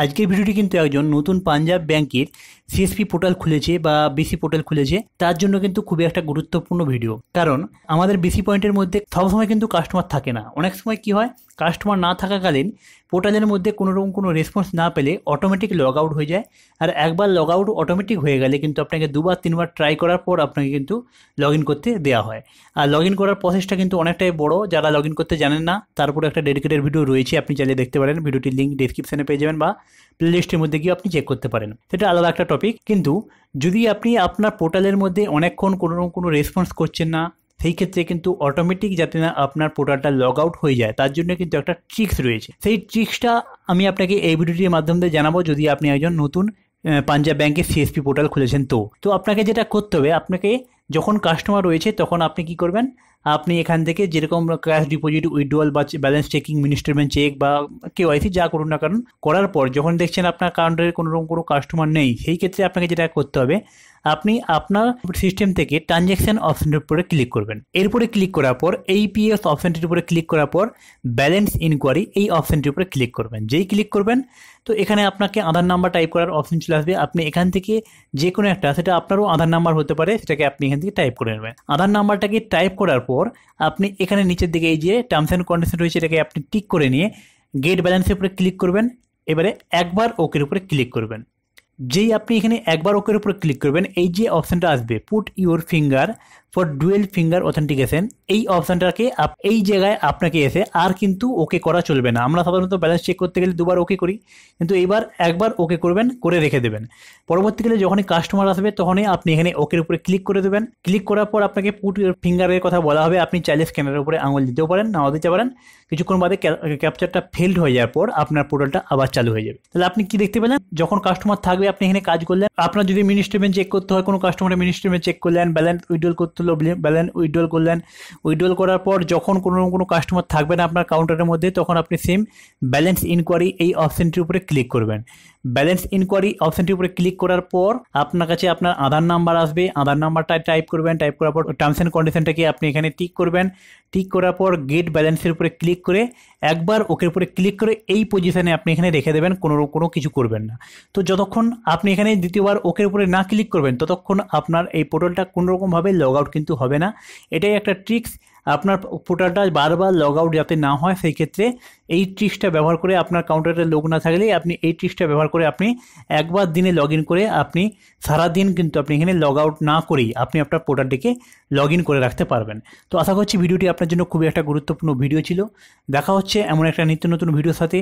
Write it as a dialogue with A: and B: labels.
A: আজকের ভিডিওটি কিন্তু একজন নতুন পাঞ্জাব ব্যাংকের সিএসপি পোর্টাল খুলেছে বা বিসি পোর্টাল খুলেছে, তার জন্য কিন্তু খুবই একটা গুরুত্বপূর্ণ ভিডিও। কারণ আমাদের বিসি পয়েন্টের মধ্যে সবসময় কিন্তু কাস্টমার থাকে না। অনেক সময় কি হয়, কাস্টমার না থাকাকালীন পোর্টালের মধ্যে কোনোরকম কোনো রেসপন্স না পেলে অটোমেটিক লগ আউট হয়ে যায়। আর একবার লগ আউট অটোমেটিক হয়ে গেলে কিন্তু আপনাকে দুবার তিনবার ট্রাই করার পর আপনাকে কিন্তু লগ ইন করতে দেওয়া হয়। আর লগ ইন করার প্রসেসটা কিন্তু অনেকটাই বড়। যারা লগ ইন করতে জানেন না তার উপরে একটা ডেডিকেটেড ভিডিও রয়েছে, আপনি চাইলে দেখতে পারেন। ভিডিওটির লিঙ্ক ডেসক্রিপশনে পেয়ে যাবেন বা প্লে লিস্টের মধ্যে গিয়ে আপনি চেক করতে পারেন। সেটা আলাদা একটা টপিক। কিন্তু যদি আপনি আপনার পোর্টালের মধ্যে অনেকক্ষণ কোনো রেসপন্স করছেন না, সেই ক্ষেত্রে কিন্তু অটোমেটিক যাতে না আপনার পোর্টালটা লগ আউট হয়ে যায় তার জন্য কিন্তু একটা ট্রিক্স রয়েছে। সেই ট্রিক্সটা আমি আপনাকে এই ভিডিওটির মাধ্যমে জানাবো যদি আপনি একজন নতুন পাঞ্জাব ব্যাংকের সিএসপি পোর্টাল খুলেছেন। তো আপনাকে যেটা করতে হবে, আপনাকে যখন কাস্টমার রয়েছে তখন আপনি কি করবেন, আপনি এখান থেকে যেরকম ক্যাশ ডিপোজিট, উইথড্রয়াল বা balance checking, mini statement check বা কেওয়াইসি যা করুন না কারণ করার পর যখন দেখছেন আপনার অ্যাকাউন্টের কোনো কাস্টমার নেই, সেই ক্ষেত্রে আপনাকে যেটা করতে হবে, আপনি আপনার সিস্টেম থেকে ট্রানজ্যাকশন অপশনটির উপরে ক্লিক করবেন। এরপরে ক্লিক করার পর এইপিএস অপশনটির উপরে ক্লিক করার পর ব্যালেন্স ইনকোয়ারি এই অপশনটির উপরে ক্লিক করবেন। যেই ক্লিক করবেন তো এখানে আপনাকে আধার নাম্বার টাইপ করার অপশন চলে আসবে। আপনি এখান থেকে যে কোনো একটা, সেটা আপনারও আধার নাম্বার হতে পারে, সেটাকে আপনি এখান থেকে টাইপ করে নেবেন। আধার নাম্বারটাকে টাইপ করার পর আপনি এখানে নিচের দিকে এই যে টার্মস অ্যান্ড কন্ডিশন রয়েছে এটাকে আপনি টিক করে নিয়ে গেট ব্যালেন্সের উপরে ক্লিক করবেন। এবারে একবার ওকের উপরে ক্লিক করবেন। যেই আপনি এখানে একবার ওকের উপরে ক্লিক করবেন, এই যে অপশানটা আসবে put your finger for dual finger authentication, এই অপশানটাকে এই জায়গায় আপনাকে এসে আর কিন্তু ওকে করা চলবে না। আমরা সাধারণত ব্যালেন্স চেক করতে গেলে দুবার ওকে করি, কিন্তু এইবার একবার ওকে করবেন, করে রেখে দেবেন। পরবর্তীকালে যখনই কাস্টমার আসবে তখনই আপনি এখানে ওকের উপরে ক্লিক করে দেবেন। ক্লিক করার পর আপনাকে পুট ইউর ফিঙ্গারের কথা বলা হবে। আপনি চাইলে স্ক্যানারের উপরে আঙুল দিতেও পারেন, নাও দিতে পারেন। কিছুক্ষণ বাদে ক্যাপচারটা ফেলড হয়ে যাওয়ার পর আপনার পোর্টালটা আবার চালু হয়ে যাবে। তাহলে আপনি কি দেখতে পেলেন, যখন কাস্টমার থাকবে আপনি এখানে কাজ করলেন। আপনার যদি মিনি স্টেটমেন্ট চেক করতে হয়, কোনো কাস্টমারের মিনি স্টেটমেন্ট চেক করলেন, ব্যালেন্স উইথড্রয়াল করতে হলো, ব্যালেন্স উইথড্রয়াল করলেন। উইথড্রয়াল করার পর যখন কোনো কাস্টমার থাকবে না আপনার কাউন্টারের মধ্যে, তখন আপনি সেম ব্যালেন্স ইনকোয়ারি এই অপশনটির উপরে ক্লিক করবেন। ব্যালেন্স ইনকোয়ারি অপশনটির উপরে ক্লিক করার পর আপনার কাছে আপনার আধার নাম্বার আসবে। আধার নাম্বারটা টাইপ করবেন। টাইপ করার পর টার্মস অ্যান্ড কন্ডিশনটাকে আপনি এখানে টিক করবেন। টিক করার পর গেট ব্যালেন্সের উপরে ক্লিক করে একবার ওকের উপরে ক্লিক করে এই পজিশনে আপনি এখানে রেখে দেবেন, কোনো কিছু করবেন না। তো যতক্ষণ আপনি এখানে দ্বিতীয়বার ওকের উপরে না ক্লিক করবেন ততক্ষণ আপনার এই পোর্টালটা কোনোরকমভাবে লগ আউট কিন্তু হবে না। এটাই একটা ট্রিক্স। আপনার পোর্টালটা বারবার লগ আউট যাতে না হয়, সেই ক্ষেত্রে এই ট্রিক্সটা ব্যবহার করে, আপনার কাউন্টারে লোক না থাকলেই আপনি এই ট্রিক্সটা ব্যবহার করে আপনি একবার দিনে লগ ইন করে আপনি সারাদিন কিন্তু আপনি এখানে লগ আউট না করেই আপনি আপনার পোর্টালটিকে লগ ইন করে রাখতে পারবেন। তো আশা করছি ভিডিওটি আপনার জন্য খুবই একটা গুরুত্বপূর্ণ ভিডিও ছিল। দেখা হচ্ছে এমন একটা নিত্য নতুন ভিডিওর সাথে।